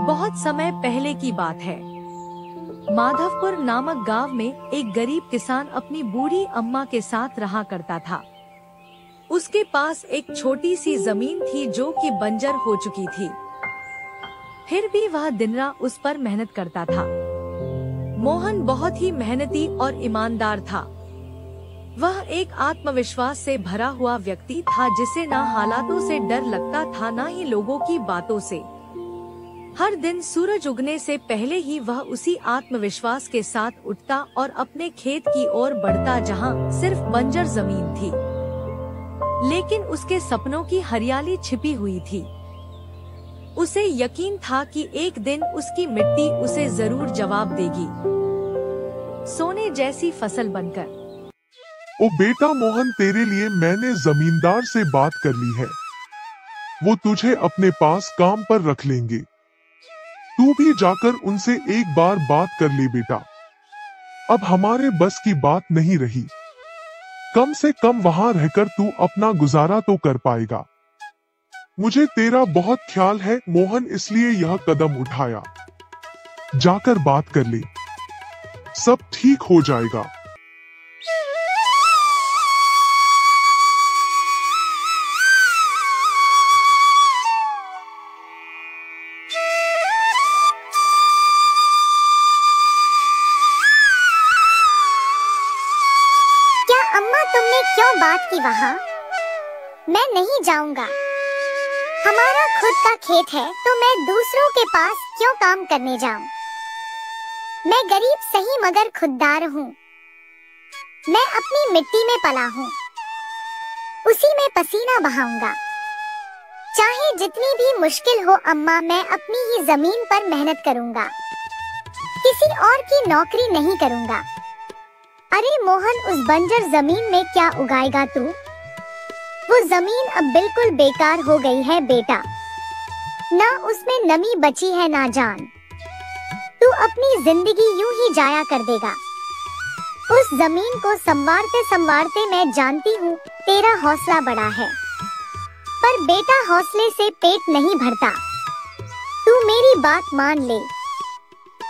बहुत समय पहले की बात है। माधवपुर नामक गांव में एक गरीब किसान अपनी बूढ़ी अम्मा के साथ रहा करता था। उसके पास एक छोटी सी जमीन थी जो कि बंजर हो चुकी थी। फिर भी वह दिन रात उस पर मेहनत करता था। मोहन बहुत ही मेहनती और ईमानदार था। वह एक आत्मविश्वास से भरा हुआ व्यक्ति था जिसे न हालातों से डर लगता था न ही लोगों की बातों से। हर दिन सूरज उगने से पहले ही वह उसी आत्मविश्वास के साथ उठता और अपने खेत की ओर बढ़ता जहां सिर्फ बंजर जमीन थी, लेकिन उसके सपनों की हरियाली छिपी हुई थी। उसे यकीन था कि एक दिन उसकी मिट्टी उसे जरूर जवाब देगी, सोने जैसी फसल बनकर। ओ बेटा मोहन, तेरे लिए मैंने जमींदार से बात कर ली है। वो तुझे अपने पास काम पर रख लेंगे। तू भी जाकर उनसे एक बार बात कर ले बेटा। अब हमारे बस की बात नहीं रही। कम से कम वहां रहकर तू अपना गुजारा तो कर पाएगा। मुझे तेरा बहुत ख्याल है मोहन, इसलिए यह कदम उठाया। जाकर बात कर ले, सब ठीक हो जाएगा। क्यों बात की वहाँ? मैं नहीं जाऊंगा। हमारा खुद का खेत है तो मैं दूसरों के पास क्यों काम करने जाऊं? मैं गरीब सही मगर खुददार हूँ। मैं अपनी मिट्टी में पला हूँ, उसी में पसीना बहाऊंगा। चाहे जितनी भी मुश्किल हो अम्मा, मैं अपनी ही जमीन पर मेहनत करूंगा। किसी और की नौकरी नहीं करूंगा। अरे मोहन, उस बंजर जमीन में क्या उगाएगा तू? वो जमीन अब बिल्कुल बेकार हो गई है बेटा। ना उसमें नमी बची है ना जान। तू अपनी जिंदगी यूं ही जाया कर देगा। उस जमीन को संवारते संवारते मैं जानती हूँ तेरा हौसला बड़ा है, पर बेटा हौसले से पेट नहीं भरता। तू मेरी बात मान ले।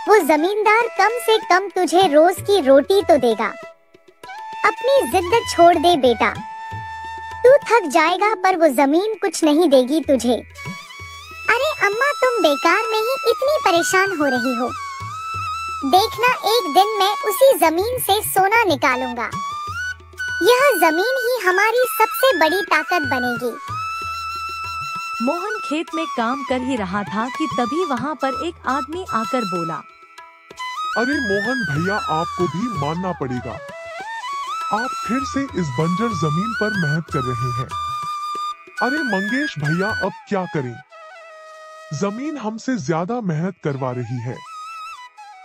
वो जमींदार कम से कम तुझे रोज की रोटी तो देगा। अपनी जिद छोड़ दे बेटा। तू थक जाएगा पर वो जमीन कुछ नहीं देगी तुझे। अरे अम्मा, तुम बेकार में ही इतनी परेशान हो रही हो। देखना, एक दिन मैं उसी जमीन से सोना निकालूंगा। यह जमीन ही हमारी सबसे बड़ी ताकत बनेगी। मोहन खेत में काम कर ही रहा था कि तभी वहाँ पर एक आदमी आकर बोला, अरे मोहन भैया, आपको भी मानना पड़ेगा। आप फिर से इस बंजर जमीन पर मेहनत कर रहे हैं। अरे मंगेश भैया, अब क्या करें? जमीन हमसे ज्यादा मेहनत करवा रही है,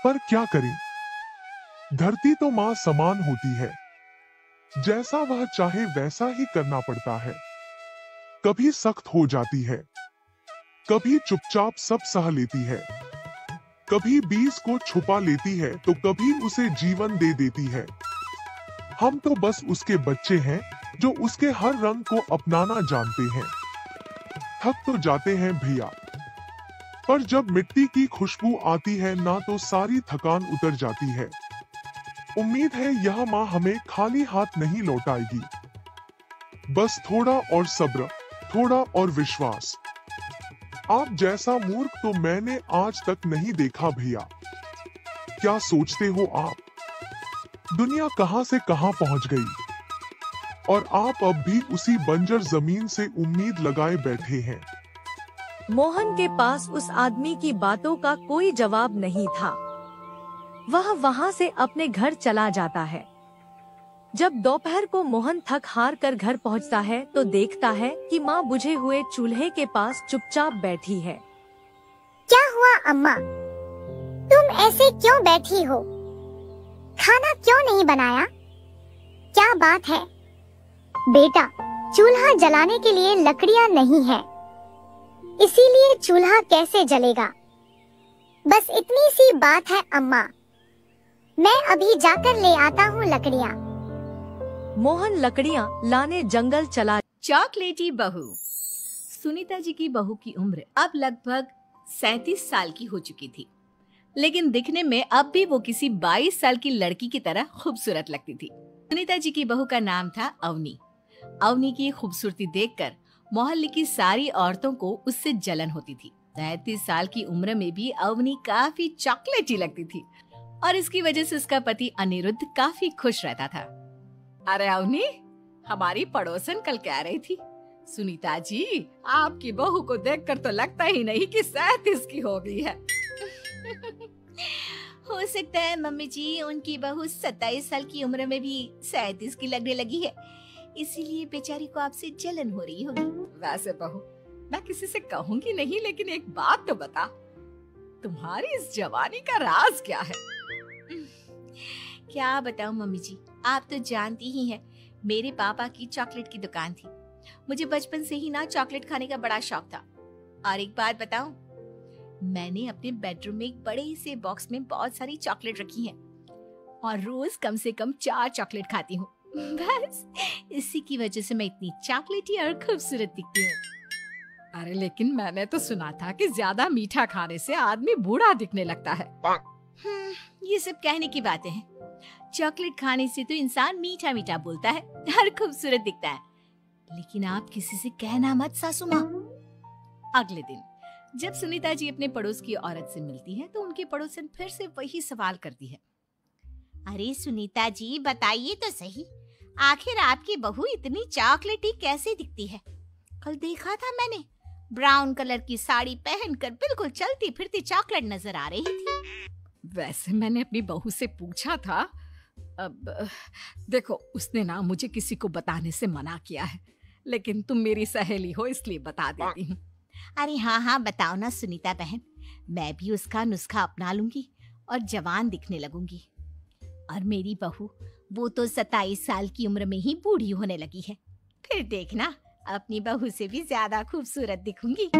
पर क्या करें? धरती तो माँ समान होती है, जैसा वह चाहे वैसा ही करना पड़ता है। कभी सख्त हो जाती है, कभी चुपचाप सब सह लेती है, कभी बीज को छुपा लेती है तो कभी उसे जीवन दे देती है। हम तो बस उसके बच्चे हैं जो उसके हर रंग को अपनाना जानते हैं। थक तो जाते हैं भैया, पर जब मिट्टी की खुशबू आती है ना तो सारी थकान उतर जाती है। उम्मीद है यह माँ हमें खाली हाथ नहीं लौटाएगी। बस थोड़ा और सब्र, थोड़ा और विश्वास। आप जैसा मूर्ख तो मैंने आज तक नहीं देखा भैया। क्या सोचते हो आप? दुनिया कहां से कहां पहुंच गई और आप अब भी उसी बंजर जमीन से उम्मीद लगाए बैठे हैं। मोहन के पास उस आदमी की बातों का कोई जवाब नहीं था। वह वहां से अपने घर चला जाता है। जब दोपहर को मोहन थक हार कर घर पहुंचता है तो देखता है कि माँ बुझे हुए चूल्हे के पास चुपचाप बैठी है। क्या हुआ अम्मा? तुम ऐसे क्यों बैठी हो? खाना क्यों नहीं बनाया? क्या बात है? बेटा, चूल्हा जलाने के लिए लकड़ियाँ नहीं है, इसीलिए चूल्हा कैसे जलेगा? बस इतनी सी बात है अम्मा। मैं अभी जाकर ले आता हूँ लकड़ियाँ। मोहन लकड़ियाँ लाने जंगल चला। चॉकलेटी बहू। सुनीता जी की बहू की उम्र अब लगभग 37 साल की हो चुकी थी, लेकिन दिखने में अब भी वो किसी 22 साल की लड़की की तरह खूबसूरत लगती थी। सुनीता जी की बहू का नाम था अवनी। अवनी की खूबसूरती देखकर मोहल्ले की सारी औरतों को उससे जलन होती थी। 37 साल की उम्र में भी अवनी काफी चॉकलेटी लगती थी और इसकी वजह से उसका पति अनिरुद्ध काफी खुश रहता था। अरे अवनी, हमारी पड़ोसन कल कह रही थी, सुनीता जी आपकी बहू को देखकर तो लगता ही नहीं कि 37 की हो गई है। हो सकता है मम्मी जी उनकी बहू 27 साल की उम्र में भी 37 की लगने लगी है, इसीलिए बेचारी को आपसे जलन हो रही होगी। वैसे बहू, मैं किसी से कहूंगी नहीं, लेकिन एक बात तो बता, तुम्हारी इस जवानी का राज क्या है? क्या बताऊं मम्मी जी, आप तो जानती ही हैं, मेरे पापा की चॉकलेट की दुकान थी। मुझे बचपन से ही ना चॉकलेट खाने का बड़ा शौक था। और एक बात बताऊं, मैंने अपने बेडरूम में एक बड़े से बॉक्स में बहुत सारी चॉकलेट रखी हैं और रोज कम से कम 4 चॉकलेट खाती हूँ। बस इसी की वजह से मैं इतनी चॉकलेटी और खूबसूरत दिखती हूँ। अरे लेकिन मैंने तो सुना था कि ज्यादा मीठा खाने से आदमी बूढ़ा दिखने लगता है। ये सब कहने की बातें हैं। चॉकलेट खाने से तो इंसान मीठा मीठा बोलता है और खूबसूरत दिखता है। लेकिन आप किसी से कहना मत सासू माँ। अगले दिन जब सुनीता जी अपने पड़ोस की औरत से मिलती है तो उनकी पड़ोसन फिर से वही सवाल करती है। अरे सुनीता जी बताइए तो सही, आखिर आपकी बहू इतनी चॉकलेटी कैसे दिखती है? कल देखा था मैंने, ब्राउन कलर की साड़ी पहनकर बिल्कुल चलती फिरती चॉकलेट नजर आ रही थी। वैसे मैंने अपनी बहू से पूछा था, अब देखो उसने ना मुझे किसी को बताने से मना किया है, लेकिन तुम मेरी सहेली हो इसलिए बता देती हूँ। अरे हाँ हाँ बताओ ना सुनीता बहन, मैं भी उसका नुस्खा अपना लूंगी और जवान दिखने लगूंगी। और मेरी बहू वो तो 27 साल की उम्र में ही बूढ़ी होने लगी है, फिर देखना अपनी बहू से भी ज्यादा खूबसूरत दिखूंगी।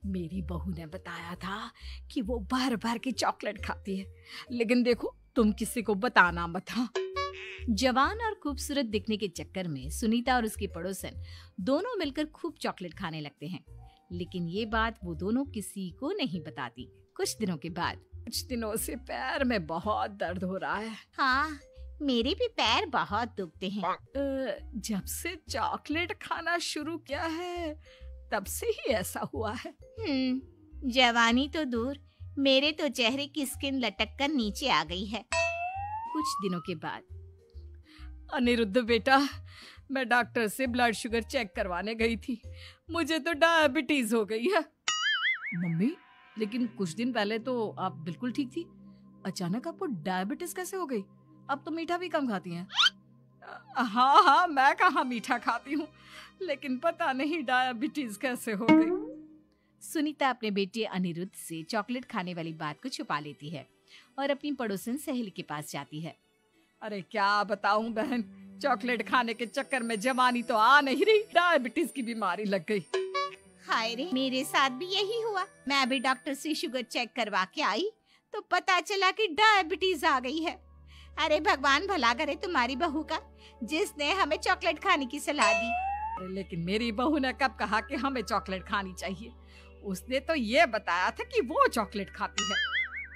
मेरी बहू ने बताया था कि वो भर भर के चॉकलेट खाती है, लेकिन देखो तुम किसी को बताना मत। हाँ। जवान और खूबसूरत दिखने के चक्कर में सुनीता और उसकी पड़ोसन दोनों मिलकर खूब चॉकलेट खाने लगते हैं, लेकिन ये बात वो दोनों किसी को नहीं बताती। कुछ दिनों के बाद, कुछ दिनों से पैर में बहुत दर्द हो रहा है। हाँ, मेरे भी पैर बहुत दुखते हैं। जब से चॉकलेट खाना शुरू किया है तब से ही ऐसा हुआ है। जवानी तो दूर, मेरे तो चेहरे की स्किन लटक कर नीचे आ गई है। कुछ दिनों के बाद, अनिरुद्ध बेटा, मैं डॉक्टर से ब्लड शुगर चेक करवाने गई थी, मुझे तो डायबिटीज हो गई है। मम्मी, लेकिन कुछ दिन पहले तो आप बिल्कुल ठीक थी, अचानक आपको डायबिटीज कैसे हो गई? अब तो मीठा भी कम खाती हैं। हाँ हाँ, मैं कहाँ मीठा खाती हूँ, लेकिन पता नहीं डायबिटीज कैसे हो गई। सुनीता अपने बेटे अनिरुद्ध से चॉकलेट खाने वाली बात को छुपा लेती है और अपनी पड़ोसन सहेली के पास जाती है। अरे क्या बताऊं बहन, चॉकलेट खाने के चक्कर में जवानी तो आ नहीं रही, डायबिटीज की बीमारी लग गई। हाय रे, मेरे साथ भी यही हुआ। मैं अभी डॉक्टर से शुगर चेक करवा के आई तो पता चला कि डायबिटीज आ गई है। अरे भगवान भला करे तुम्हारी बहू का, जिसने हमें चॉकलेट खाने की सलाह दी। अरे लेकिन मेरी बहू ने कब कहा कि हमें चॉकलेट खानी चाहिए? उसने तो ये बताया था कि वो चॉकलेट खाती है।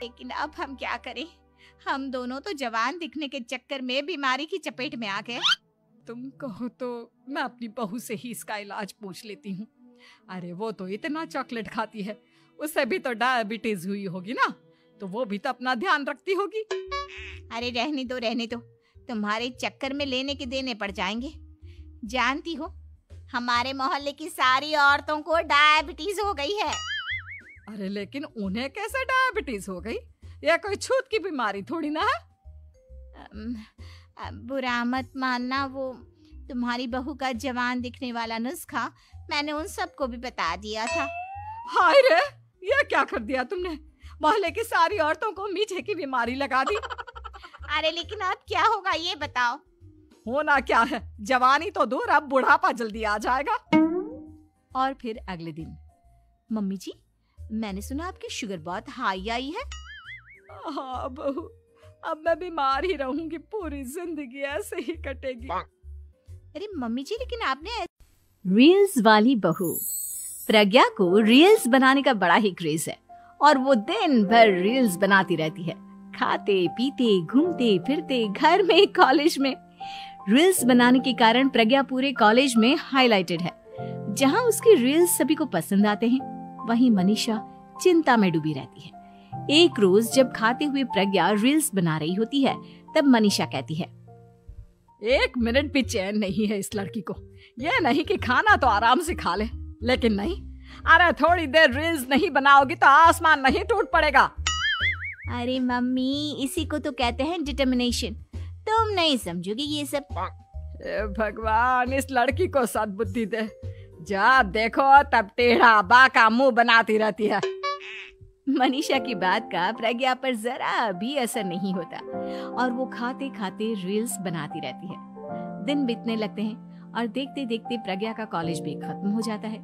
लेकिन अब हम क्या करें, हम दोनों तो जवान दिखने के चक्कर में बीमारी की चपेट में आ गए। तुम कहो तो मैं अपनी बहू से ही इसका इलाज पूछ लेती हूँ। अरे वो तो इतना चॉकलेट खाती है, उसे भी तो डायबिटीज हुई होगी ना, तो वो भी तो अपना ध्यान रखती होगी। अरे रहने दो, तुम्हारे चक्कर में लेने के देने पड़ जाएंगे। जानती हो, हमारे मोहल्ले की सारी औरतों को डायबिटीज हो गई है। अरे लेकिन उन्हें कैसे डायबिटीज हो गई? यह कोई छूत की बीमारी थोड़ी ना है। बुरा मत मानना, वो तुम्हारी बहू का जवान दिखने वाला नुस्खा मैंने उन सबको भी बता दिया था। हाय रे, ये क्या कर दिया तुमने? मोहल्ले की सारी औरतों को मीठे की बीमारी लगा दी। अरे लेकिन अब क्या होगा ये बताओ। होना क्या है, जवानी तो दूर, अब बुढ़ापा जल्दी आ जाएगा। और फिर अगले दिन, मम्मी जी, मैंने सुना आपकी शुगर बहुत हाई आई है। हाँ बहू, अब मैं बीमार ही रहूंगी, पूरी जिंदगी ऐसे ही कटेगी। अरे मम्मी जी, लेकिन आपने रील्स वाली बहू प्रज्ञा को रील्स बनाने का बड़ा ही क्रेज है और वो दिन भर रील्स बनाती रहती है। खाते पीते घूमते फिरते घर में कॉलेज में रील्स बनाने के कारण प्रज्ञा पूरे कॉलेज में हाईलाइटेड है। जहां उसकी रील्स सभी को पसंद आते हैं, वहीं मनीषा चिंता में डूबी रहती है। एक रोज जब खाते हुए प्रज्ञा रील्स बना रही होती है, तब मनीषा कहती है, 1 मिनट भी चैन नहीं है इस लड़की को। ये नहीं कि खाना तो आराम से खा ले, लेकिन नहीं, अरे थोड़ी देर रील्स नहीं बनाओगी तो आसमान नहीं टूट पड़ेगा। अरे मम्मी, इसी को तो कहते हैं डिटर्मिनेशन। तुम नहीं समझोगी ये सब। भगवान, इस लड़की को सद्बुद्धि दे। जब देखो तब टेढ़ा बाका मुंह बनाती रहती है। मनीषा की बात का प्रज्ञा पर जरा भी असर नहीं होता और वो खाते खाते रील्स बनाती रहती है। दिन बीतने लगते हैं और देखते देखते प्रज्ञा का कॉलेज भी खत्म हो जाता है।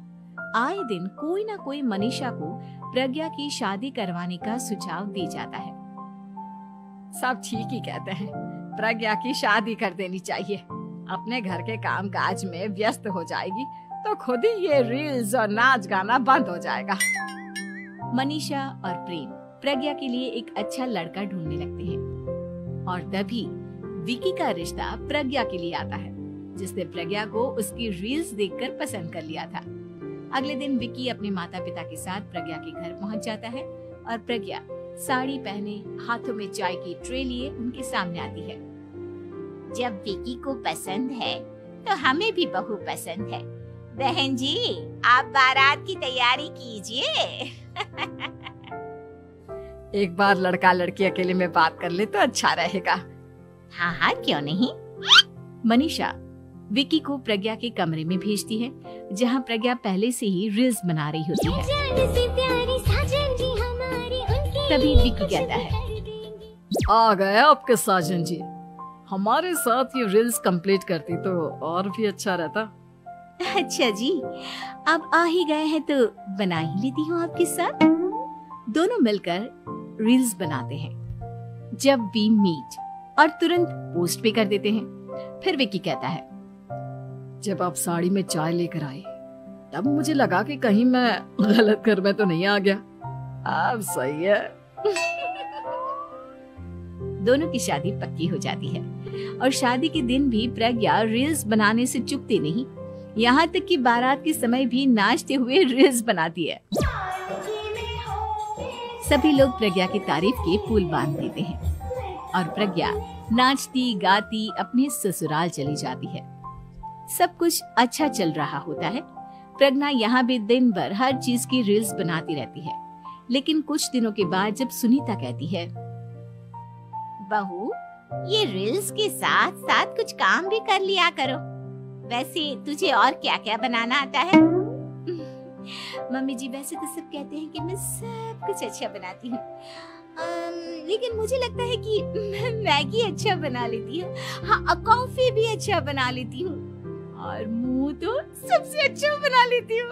आए दिन कोई ना कोई मनीषा को प्रज्ञा की शादी करवाने का सुझाव दे जाता है। सब ठीक ही कहते हैं, प्रज्ञा की शादी कर देनी चाहिए। अपने घर के काम काज में व्यस्त हो जाएगी तो खुद ही ये रील्स और नाच गाना बंद हो जाएगा। मनीषा और प्रेम प्रज्ञा के लिए एक अच्छा लड़का ढूंढने लगते हैं और तभी विकी का रिश्ता प्रज्ञा के लिए आता है, जिसने प्रज्ञा को उसकी रील्स देखकर पसंद कर लिया था। अगले दिन विकी अपने माता पिता के साथ प्रज्ञा के घर पहुंच जाता है और प्रज्ञा साड़ी पहने हाथों में चाय की ट्रे लिए उनके सामने आती है। जब विकी को पसंद है तो हमें भी बहू पसंद है। बहन जी, आप बारात की तैयारी कीजिए। एक बार लड़का लड़की अकेले में बात कर ले तो अच्छा रहेगा। हाँ हाँ, क्यों नहीं। मनीषा विकी को प्रज्ञा के कमरे में भेजती है, जहां प्रज्ञा पहले से ही रील्स बना रही होती है। तभी विकी कहता है, आ गए आपके साजन जी। हमारे साथ ये रील्स कंप्लीट करती तो और भी अच्छा रहता। अच्छा जी, अब आ ही गए हैं तो बना ही लेती हूँ आपके साथ। दोनों मिलकर रील्स बनाते हैं। जब वी मीट और तुरंत पोस्ट भी कर देते हैं। फिर विकी कहता है, जब आप साड़ी में चाय लेकर आए तब मुझे लगा कि कहीं मैं गलत घर में तो नहीं आ गया। अब सही है। दोनों की शादी पक्की हो जाती है और शादी के दिन भी प्रज्ञा रील्स बनाने से चूकती नहीं, यहाँ तक कि बारात के समय भी नाचते हुए रील्स बनाती है। सभी लोग प्रज्ञा की तारीफ के पुल बांध देते हैं और प्रज्ञा नाचती गाती अपने ससुराल चली जाती है। सब कुछ अच्छा चल रहा होता है। प्रज्ञा यहाँ भी दिन भर हर चीज की रील्स बनाती रहती है। लेकिन कुछ दिनों के बाद जब सुनीता कहती है, बहू, ये रील्स के साथ साथ कुछ काम भी कर लिया करो। वैसे तुझे और क्या क्या बनाना आता है? मम्मी जी, वैसे तो सब कहते हैं कि मैं सब कुछ अच्छा बनाती हूँ, लेकिन मुझे लगता है कि मैं मैगी अच्छा बना लेती हूँ। हाँ, कॉफी भी अच्छा बना लेती हूँ और मुंह तो सबसे अच्छा बना लेती हूँ।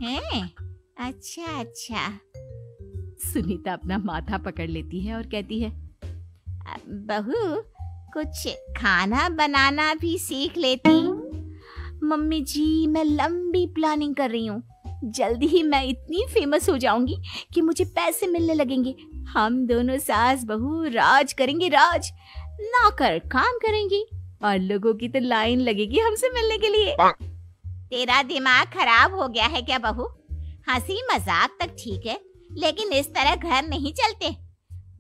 हैं? अच्छा अच्छा। सुनीता अपना माथा पकड़ लेती है और कहती है, बहू, कुछ खाना बनाना भी सीख लेती। मम्मी जी, मैं लंबी प्लानिंग कर रही हूँ। जल्दी ही मैं इतनी फेमस हो जाऊंगी कि मुझे पैसे मिलने लगेंगे। हम दोनों सास बहू राज करेंगे, राज। नौकर काम करेंगी और लोगों की तो लाइन लगेगी हमसे मिलने के लिए। तेरा दिमाग खराब हो गया है क्या बहू? हंसी मजाक तक ठीक है, लेकिन इस तरह घर नहीं चलते।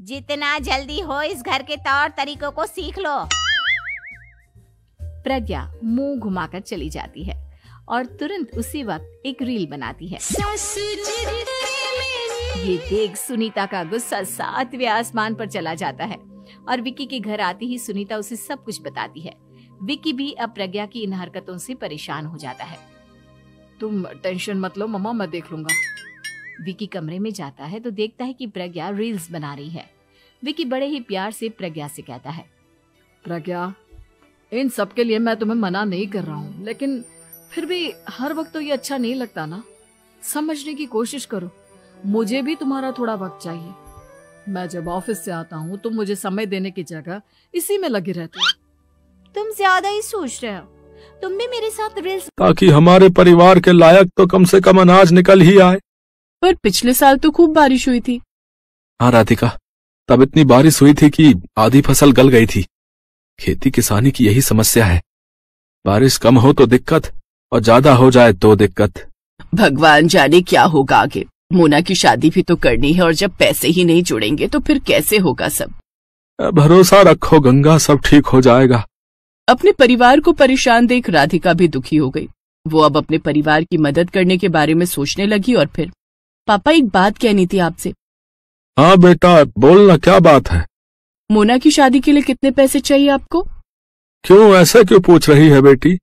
जितना जल्दी हो इस घर के तौर तरीकों को सीख लो। प्रज्ञा मुंह घुमाकर चली जाती है और तुरंत उसी वक्त एक रील बनाती है। ये देख सुनीता का गुस्सा 7वें आसमान पर चला जाता है और विकी के घर आती ही सुनीता उसे सब कुछ बताती है। विकी भी अब प्रज्ञा की इन हरकतों से परेशान हो जाता है। तुम टेंशन मत लो मम्मा, मैं देख लूंगा। विकी कमरे में जाता है तो देखता है कि प्रज्ञा रील्स बना रही है। विकी बड़े ही प्यार से प्रज्ञा से कहता है, प्रज्ञा, इन सब के लिए मैं तुम्हें मना नहीं कर रहा हूँ, लेकिन फिर भी हर वक्त तो ये अच्छा नहीं लगता ना। समझने की कोशिश करो, मुझे भी तुम्हारा थोड़ा वक्त चाहिए। मैं जब ऑफिस से आता हूँ तो मुझे समय देने की जगह इसी में लगे रहते हो। तुम ज्यादा ही सोच रहे हो। तुम भी मेरे साथ रील्स। ताकि हमारे परिवार के लायक तो कम से कम अनाज निकल ही आए। पर पिछले साल तो खूब बारिश हुई थी। हाँ राधिका, तब इतनी बारिश हुई थी कि आधी फसल गल गई थी। खेती किसानी की यही समस्या है, बारिश कम हो तो दिक्कत और ज्यादा हो जाए तो दिक्कत। भगवान जाने क्या होगा आगे। मोना की शादी भी तो करनी है और जब पैसे ही नहीं जुड़ेंगे तो फिर कैसे होगा सब। भरोसा रखो गंगा, सब ठीक हो जाएगा। अपने परिवार को परेशान देख राधिका भी दुखी हो गई। वो अब अपने परिवार की मदद करने के बारे में सोचने लगी और फिर, पापा एक बात कहनी थी आपसे। हाँ बेटा बोलना, क्या बात है? मोना की शादी के लिए कितने पैसे चाहिए आपको? क्यों, ऐसे क्यों पूछ रही है बेटी?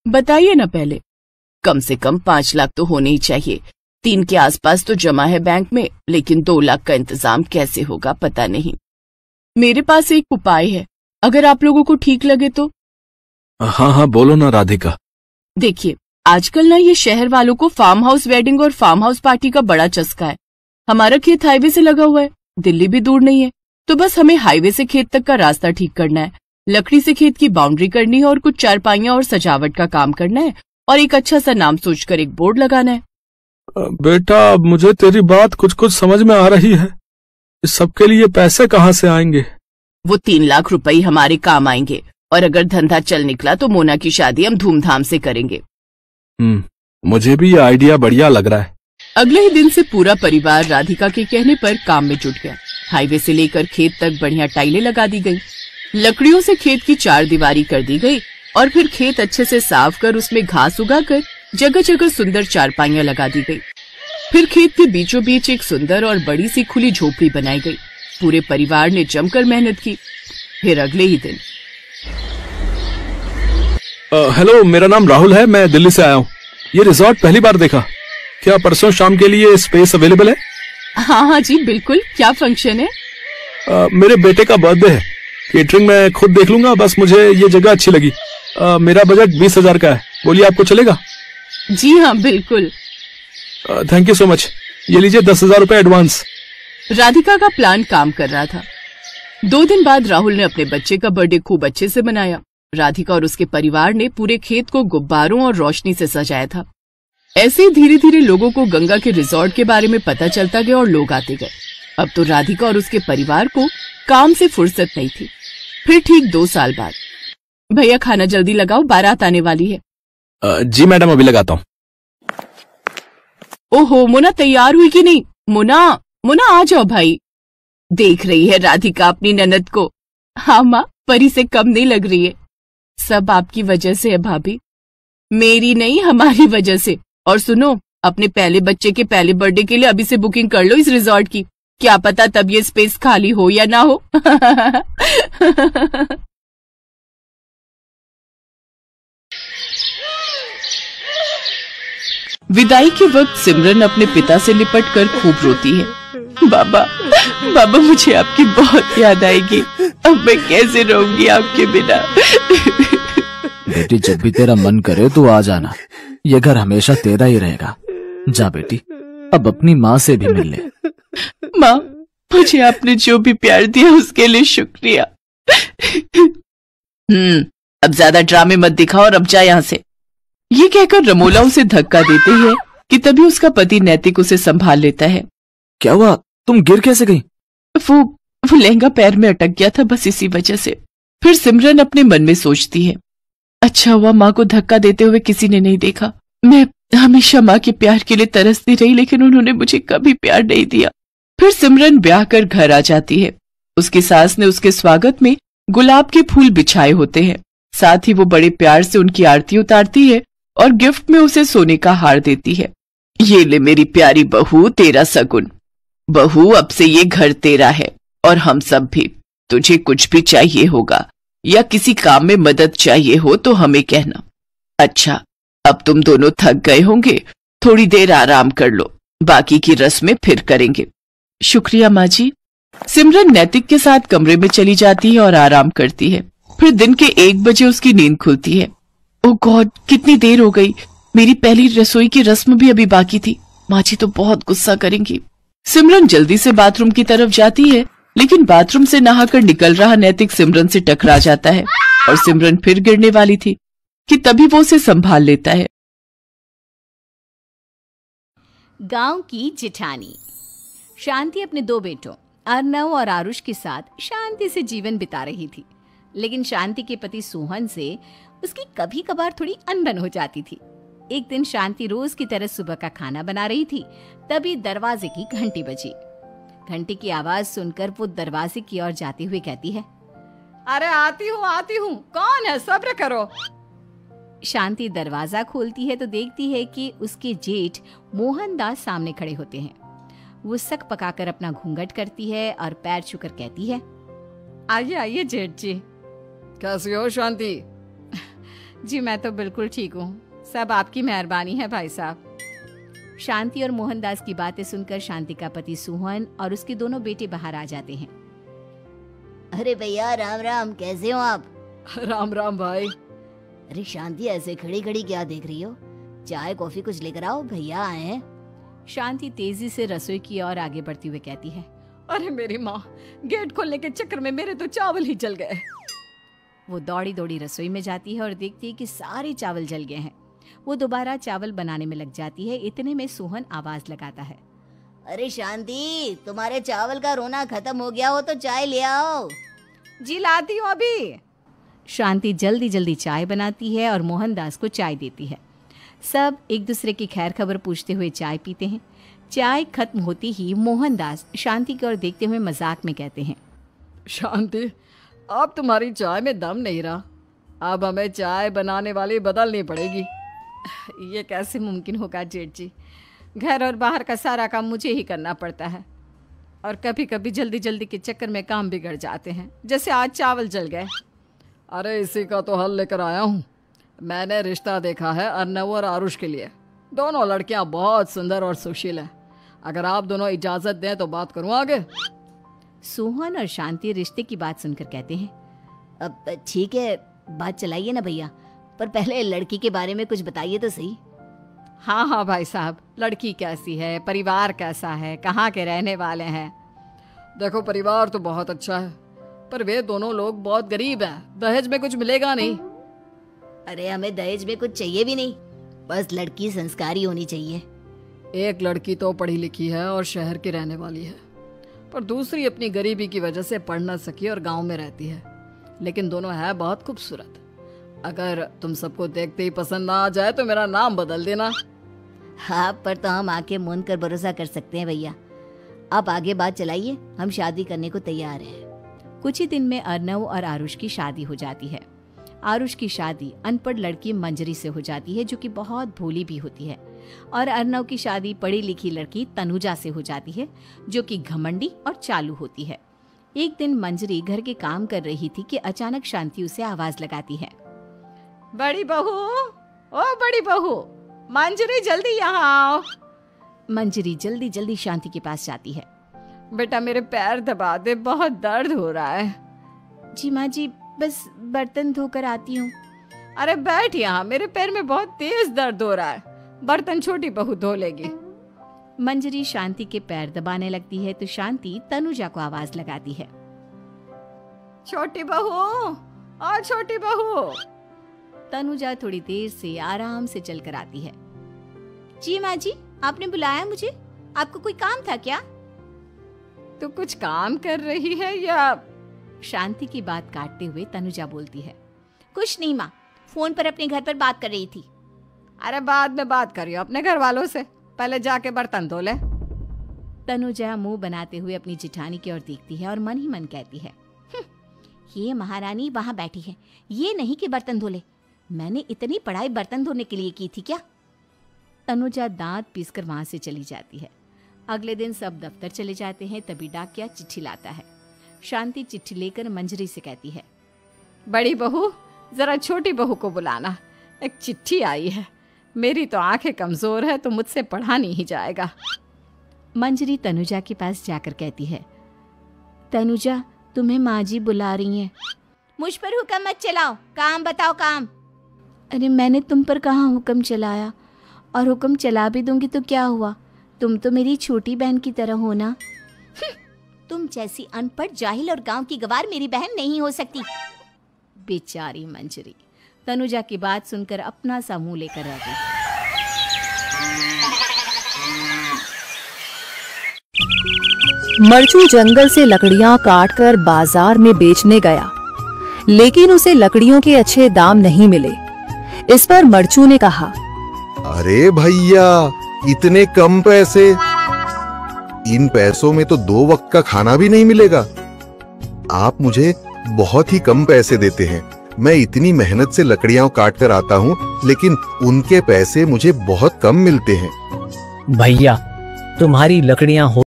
बताइए ना पहले। कम से कम 5 लाख तो होने ही चाहिए। 3 के आसपास तो जमा है बैंक में, लेकिन 2 लाख का इंतजाम कैसे होगा पता नहीं। मेरे पास एक उपाय है, अगर आप लोगों को ठीक लगे तो। हाँ हाँ बोलो ना राधिका। देखिए, आजकल ना ये शहर वालों को फार्म हाउस वेडिंग और फार्म हाउस पार्टी का बड़ा चस्का है। हमारा खेत हाईवे से लगा हुआ है, दिल्ली भी दूर नहीं है, तो बस हमें हाईवे से खेत तक का रास्ता ठीक करना है, लकड़ी से खेत की बाउंड्री करनी है और कुछ चारपाइयां और सजावट का काम करना है और एक अच्छा सा नाम सोचकर एक बोर्ड लगाना है। बेटा मुझे तेरी बात कुछ कुछ समझ में आ रही है, इस सबके लिए पैसे कहाँ से आएंगे? वो 3 लाख रुपए हमारे काम आएंगे और अगर धंधा चल निकला तो मोना की शादी हम धूमधाम से करेंगे। मुझे भी ये आइडिया बढ़िया लग रहा है। अगले ही दिन से पूरा परिवार राधिका के कहने पर काम में जुट गया। हाईवे से लेकर खेत तक बढ़िया टाइलें लगा दी गई, लकड़ियों से खेत की 4 दीवारी कर दी गई और फिर खेत अच्छे से साफ कर उसमें घास उगाकर जगह जगह सुंदर चारपाइयां लगा दी गई। फिर खेत के बीचों बीच एक सुंदर और बड़ी सी खुली झोपड़ी बनाई गई। पूरे परिवार ने जमकर मेहनत की। फिर अगले ही दिन, हेलो, मेरा नाम राहुल है, मैं दिल्ली से आया हूँ। ये रिजॉर्ट पहली बार देखा, क्या परसों शाम के लिए स्पेस अवेलेबल है? हाँ जी बिल्कुल। क्या फंक्शन है? मेरे बेटे का बर्थडे है, केटरिंग मैं खुद देख लूंगा, बस मुझे ये जगह अच्छी लगी। मेरा बजट 20,000 का है, बोलिए आपको चलेगा? जी हाँ बिल्कुल। थैंक यू सो मच, ये लीजिए 10,000 रुपए एडवांस। राधिका का प्लान काम कर रहा था। 2 दिन बाद राहुल ने अपने बच्चे का बर्थडे खूब अच्छे से मनाया। राधिका और उसके परिवार ने पूरे खेत को गुब्बारों और रोशनी से सजाया था। ऐसे ही धीरे धीरे लोगों को गंगा के रिजॉर्ट के बारे में पता चलता गया और लोग आते गए। अब तो राधिका और उसके परिवार को काम से फुर्सत नहीं थी। फिर ठीक 2 साल बाद, भैया खाना जल्दी लगाओ, बारात आने वाली है। जी मैडम, अभी लगाता हूँ। ओहो, मोना तैयार हुई कि नहीं? मोना मोना आ जाओ भाई। देख रही है राधिका अपनी ननद को? हाँ माँ, परी से कम नहीं लग रही है। सब आपकी वजह से है भाभी, मेरी नहीं हमारी वजह से। और सुनो, अपने पहले बच्चे के पहले बर्थडे के लिए अभी से बुकिंग कर लो इस रिजॉर्ट की, क्या पता तब ये स्पेस खाली हो या ना हो। विदाई के वक्त सिमरन अपने पिता से लिपट कर खूब रोती है। बाबा बाबा, मुझे आपकी बहुत याद आएगी, अब मैं कैसे रहूंगी आपके बिना। बेटी, जब भी तेरा मन करे तो आ जाना, ये घर हमेशा तेरा ही रहेगा। जा बेटी, अब अपनी माँ से भी मिल ले। माँ, मुझे आपने जो भी प्यार दिया उसके लिए शुक्रिया। अब ज्यादा ड्रामे मत दिखाओ और अब जा यहाँ से। ये कहकर रमोला उसे धक्का देती है कि तभी उसका पति नैतिक उसे संभाल लेता है। क्या हुआ, तुम गिर कैसे गई? वो लहंगा पैर में अटक गया था, बस इसी वजह से। फिर सिमरन अपने मन में सोचती है, अच्छा हुआ माँ को धक्का देते हुए किसी ने नहीं देखा। मैं हमेशा माँ के प्यार के लिए तरसती रही, लेकिन उन्होंने मुझे कभी प्यार नहीं दिया। फिर सिमरन ब्याह कर घर आ जाती है। उसकी सास ने उसके स्वागत में गुलाब के फूल बिछाए होते हैं। साथ ही वो बड़े प्यार से उनकी आरती उतारती है और गिफ्ट में उसे सोने का हार देती है। ये ले मेरी प्यारी बहू, तेरा सगुन। बहू, अब से ये घर तेरा है और हम सब भी। तुझे कुछ भी चाहिए होगा या किसी काम में मदद चाहिए हो तो हमें कहना। अच्छा, अब तुम दोनों थक गए होंगे, थोड़ी देर आराम कर लो, बाकी की रस्में फिर करेंगे। शुक्रिया माँ जी। सिमरन नैतिक के साथ कमरे में चली जाती है और आराम करती है। फिर दिन के 1 बजे उसकी नींद खुलती है। ओह गॉड, कितनी देर हो गई, मेरी पहली रसोई की रस्म भी अभी बाकी थी। माँ जी तो बहुत गुस्सा करेंगी। सिमरन जल्दी से बाथरूम की तरफ जाती है, लेकिन बाथरूम से नहाकर निकल रहा नैतिक सिमरन से टकरा जाता है और सिमरन फिर गिरने वाली थी। कि तभी वो उसे संभाल लेता है। गांव की जिठानी। शांति अपने 2 बेटों अर्नव और आरुष के साथ शांति से जीवन बिता रही थी, लेकिन शांति के पति सोहन से उसकी कभी कभार थोड़ी अनबन हो जाती थी। एक दिन शांति रोज की तरह सुबह का खाना बना रही थी, तभी दरवाजे की घंटी बजी। घंटी की आवाज सुनकर वो दरवाजे की ओर जाते हुए कहती है, अरे आती हूँ, कौन है, सब्र करो। शांति दरवाजा खोलती है तो देखती है कि उसके जेठ मोहनदास सामने खड़े होते हैं। वो सक पकाकर अपना घूंघट करती है और पैर छूकर कहती है, आइए आइए जेठ जी। कैसी हो शांति? जी मैं तो बिल्कुल ठीक हूँ, सब आपकी मेहरबानी है भाई साहब। शांति और मोहनदास की बातें सुनकर शांति का पति सोहन और उसके दोनों बेटे बाहर आ जाते हैं। अरे भैया राम राम, कैसे हो आप? राम राम भाई। अरे शांति ऐसे खड़ी खड़ी क्या देख रही हो? चाय कॉफी कुछ लेकर आओ, भैया आए हैं। शांति तेजी से रसोई की ओर आगे बढ़ती हुई कहती है, अरे मेरी माँ, गेट खोलने के चक्कर में मेरे तो चावल ही जल गए। वो दौड़ी दौड़ी रसोई में जाती है और देखती है कि सारे चावल जल गए हैं। वो दोबारा चावल बनाने में लग जाती है। इतने में सोहन आवाज लगाता है, अरे शांति, तुम्हारे चावल का रोना खत्म हो गया हो तो चाय ले आओ। जी लाती हूँ अभी। शांति जल्दी जल्दी चाय बनाती है और मोहनदास को चाय देती है। सब एक दूसरे की खैर खबर पूछते हुए चाय पीते हैं। चाय खत्म होती ही मोहनदास शांति की ओर देखते हुए मजाक में कहते हैं, शांति, अब तुम्हारी चाय में दम नहीं रहा, अब हमें चाय बनाने वाली बदलनी पड़ेगी। ये कैसे मुमकिन होगा जेठ जी? घर और बाहर का सारा काम मुझे ही करना पड़ता है और कभी कभी जल्दी जल्दी के चक्कर में काम बिगड़ जाते हैं, जैसे आज चावल जल गए। अरे इसी का तो हल लेकर आया हूँ। मैंने रिश्ता देखा है अर्नव और आरुष के लिए। दोनों लड़कियां बहुत सुंदर और सुशील हैं। अगर आप दोनों इजाजत दें तो बात करूँ आगे। सोहन और शांति रिश्ते की बात सुनकर कहते हैं, अब ठीक है, बात चलाइए ना भैया, पर पहले लड़की के बारे में कुछ बताइए तो सही। हाँ हाँ भाई साहब, लड़की कैसी है, परिवार कैसा है, कहाँ के रहने वाले हैं? देखो परिवार तो बहुत अच्छा है, पर वे दोनों लोग बहुत गरीब हैं। दहेज में कुछ मिलेगा नहीं। अरे हमें दहेज में कुछ चाहिए भी नहीं, बस लड़की संस्कारी होनी चाहिए। एक लड़की तो पढ़ी लिखी है और शहर की रहने वाली है, पर दूसरी अपनी गरीबी की वजह से पढ़ न सकी और गांव में रहती है, लेकिन दोनों है बहुत खूबसूरत। अगर तुम सबको देखते ही पसंद ना आ जाए तो मेरा नाम बदल देना। हाँ, पर तो हम आंखें मूंद कर भरोसा कर सकते हैं भैया। आप आगे बात चलाइए, हम शादी करने को तैयार हैं। कुछ ही दिन में अर्नव और आरुष की शादी हो जाती है। आरुष की शादी अनपढ़ लड़की मंजरी से हो जाती है, जो कि बहुत भोली भी होती है, और अर्नव की शादी पढ़ी लिखी लड़की तनुजा से हो जाती है, जो कि घमंडी और चालू होती है। एक दिन मंजरी घर के काम कर रही थी कि अचानक शांति उसे आवाज लगाती है, बड़ी बहू, ओ बड़ी बहू, मंजरी जल्दी यहाँ आओ। मंजरी जल्दी जल्दी शांति के पास जाती है। बेटा मेरे पैर दबा दे, बहुत दर्द हो रहा है। जी माँ जी, बस बर्तन धोकर आती हूँ। अरे बैठ यहाँ, मेरे पैर में बहुत तेज दर्द हो रहा है, बर्तन छोटी बहू धो लेगी। मंजरी शांति के पैर दबाने लगती है तो शांति तनुजा को आवाज लगाती है, छोटी बहू, और छोटी बहू। तनुजा थोड़ी देर से आराम से चलकर आती है। जी माँ जी, आपने बुलाया मुझे? आपको कोई काम था क्या? तू कुछ काम कर रही है या? शांति की बात काटते हुए तनुजा बोलती है, कुछ नहीं माँ, फोन पर अपने घर पर बात कर रही थी। अरे बाद में बात करियो अपने घर वालों से, पहले जाके बर्तन धो ले। तनुजा मुंह बनाते हुए अपनी जिठानी की ओर देखती है और मन ही मन कहती है, ये महारानी वहाँ बैठी है, ये नहीं कि बर्तन धो ले। मैंने इतनी पढ़ाई बर्तन धोने के लिए की थी क्या? तनुजा दांत पीसकर वहां से चली जाती है। अगले दिन सब दफ्तर चले जाते हैं, तभी डाकिया चिट्ठी लाता है। शांति चिट्ठी लेकर मंजरी से कहती है, बड़ी बहू, जरा छोटी बहू को बुलाना, एक चिट्ठी आई है। मेरी तो आंखें कमजोर है तो मुझसे पढ़ा नहीं जाएगा। मंजरी तनुजा के पास जाकर कहती है, तनुजा, तुम्हें माँ जी बुला रही हैं। मुझ पर हुक्म मत चलाओ, काम बताओ काम। अरे मैंने तुम पर कहाँ हुक्म चलाया, और हुक्म चला भी दूंगी तो क्या हुआ? तुम तो मेरी छोटी बहन की तरह हो ना। तुम जैसी अनपढ़, जाहिल और गांव की गवार मेरी बहन नहीं हो सकती। बेचारी मंजरी, तनुजा की बात सुनकर अपना सा मुंह लेकर रह गई। मरचू जंगल से लकड़ियां काटकर बाजार में बेचने गया, लेकिन उसे लकड़ियों के अच्छे दाम नहीं मिले। इस पर मरचू ने कहा, अरे भैया, इतने कम पैसे, इन पैसों में तो 2 वक्त का खाना भी नहीं मिलेगा। आप मुझे बहुत ही कम पैसे देते हैं। मैं इतनी मेहनत से लकड़ियां काट कर आता हूँ, लेकिन उनके पैसे मुझे बहुत कम मिलते हैं। भैया, तुम्हारी लकड़ियां हो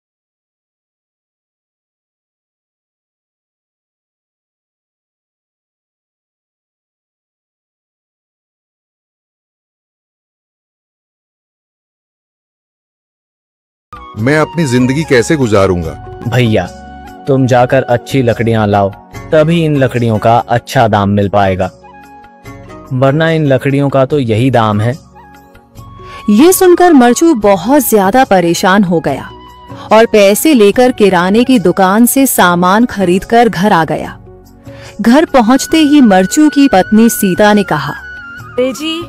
मैं अपनी जिंदगी कैसे गुजारूंगा? भैया, तुम जाकर अच्छी लकड़ियां लाओ, तभी इन लकड़ियों का अच्छा दाम मिल पाएगा, वरना इन लकड़ियों का तो यही दाम है। ये सुनकर मरचू बहुत ज्यादा परेशान हो गया और पैसे लेकर किराने की दुकान से सामान खरीदकर घर आ गया। घर पहुंचते ही मरचू की पत्नी सीता ने कहा, जी,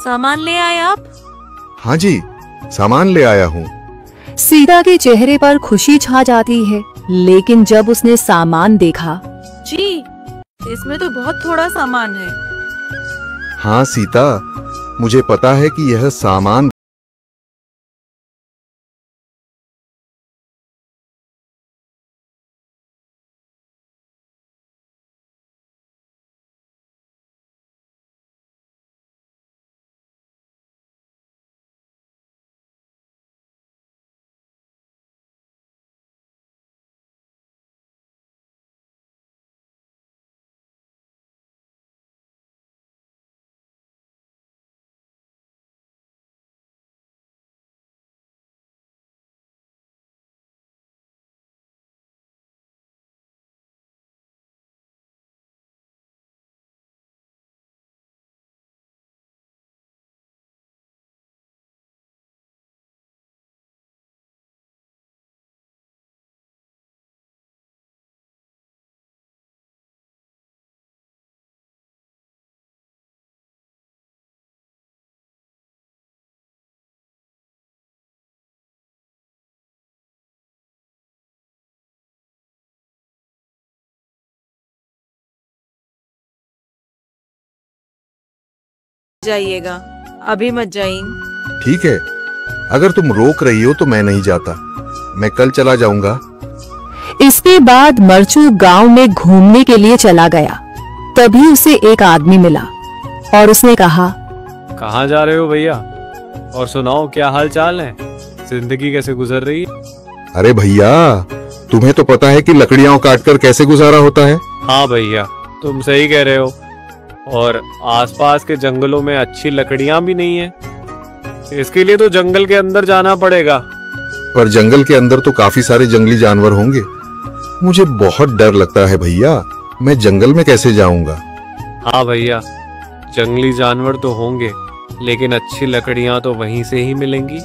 सामान ले आए आप? हाँ जी, सामान ले आया हूँ। सीता के चेहरे पर खुशी छा जाती है, लेकिन जब उसने सामान देखा, जी, इसमें तो बहुत थोड़ा सामान है। हाँ सीता, मुझे पता है कि यह सामान जाइएगा, अभी मत जाइए। ठीक है, अगर तुम रोक रही हो तो मैं नहीं जाता, मैं कल चला जाऊंगा। इसके बाद मरचू गांव में घूमने के लिए चला गया। तभी उसे एक आदमी मिला और उसने कहा, कहाँ जा रहे हो भैया? और सुनाओ, क्या हाल चाल है? जिंदगी कैसे गुजर रही है? अरे भैया, तुम्हें तो पता है कि लकड़ियां काटकर कैसे गुजारा होता है। हाँ भैया, तुम सही कह रहे हो। और आसपास के जंगलों में अच्छी लकड़ियां भी नहीं है, इसके लिए तो जंगल के अंदर जाना पड़ेगा। पर जंगल के अंदर तो काफी सारे जंगली जानवर होंगे। मुझे बहुत डर लगता है भैया, मैं जंगल में कैसे जाऊंगा? हाँ भैया, जंगली जानवर तो होंगे, लेकिन अच्छी लकड़ियां तो वहीं से ही मिलेंगी।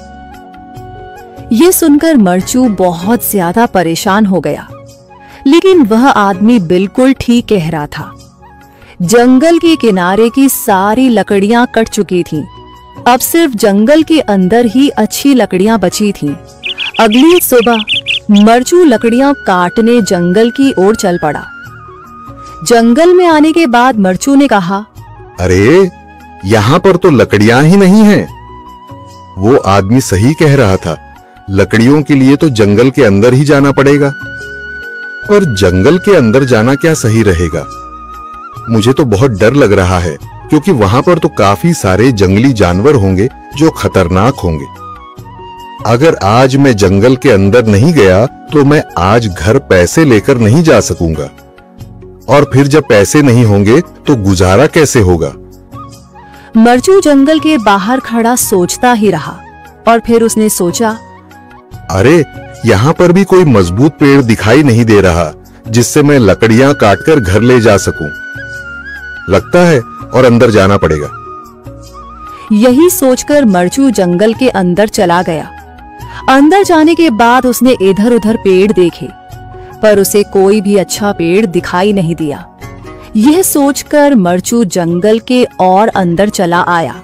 ये सुनकर मरचू बहुत ज्यादा परेशान हो गया, लेकिन वह आदमी बिल्कुल ठीक कह रहा था। जंगल के किनारे की सारी लकड़ियां कट चुकी थीं। अब सिर्फ जंगल के अंदर ही अच्छी लकड़ियां बची थीं। अगली सुबह मरचू लकड़ियां काटने जंगल की ओर चल पड़ा। जंगल में आने के बाद मरचू ने कहा, अरे, यहाँ पर तो लकड़ियां ही नहीं हैं। वो आदमी सही कह रहा था, लकड़ियों के लिए तो जंगल के अंदर ही जाना पड़ेगा। और जंगल के अंदर जाना क्या सही रहेगा? मुझे तो बहुत डर लग रहा है, क्योंकि वहां पर तो काफी सारे जंगली जानवर होंगे जो खतरनाक होंगे। अगर आज मैं जंगल के अंदर नहीं गया तो मैं आज घर पैसे लेकर नहीं जा सकूंगा, और फिर जब पैसे नहीं होंगे तो गुजारा कैसे होगा? मरचू जंगल के बाहर खड़ा सोचता ही रहा और फिर उसने सोचा, अरे, यहाँ पर भी कोई मजबूत पेड़ दिखाई नहीं दे रहा जिससे मैं लकड़ियां काटकर घर ले जा सकूं। लगता है और अंदर जाना पड़ेगा। यही सोचकर मरचू जंगल के अंदर चला गया। अंदर जाने के बाद उसने इधर उधर पेड़ देखे, पर उसे कोई भी अच्छा पेड़ दिखाई नहीं दिया। यह सोचकर मरचू जंगल के और अंदर चला आया।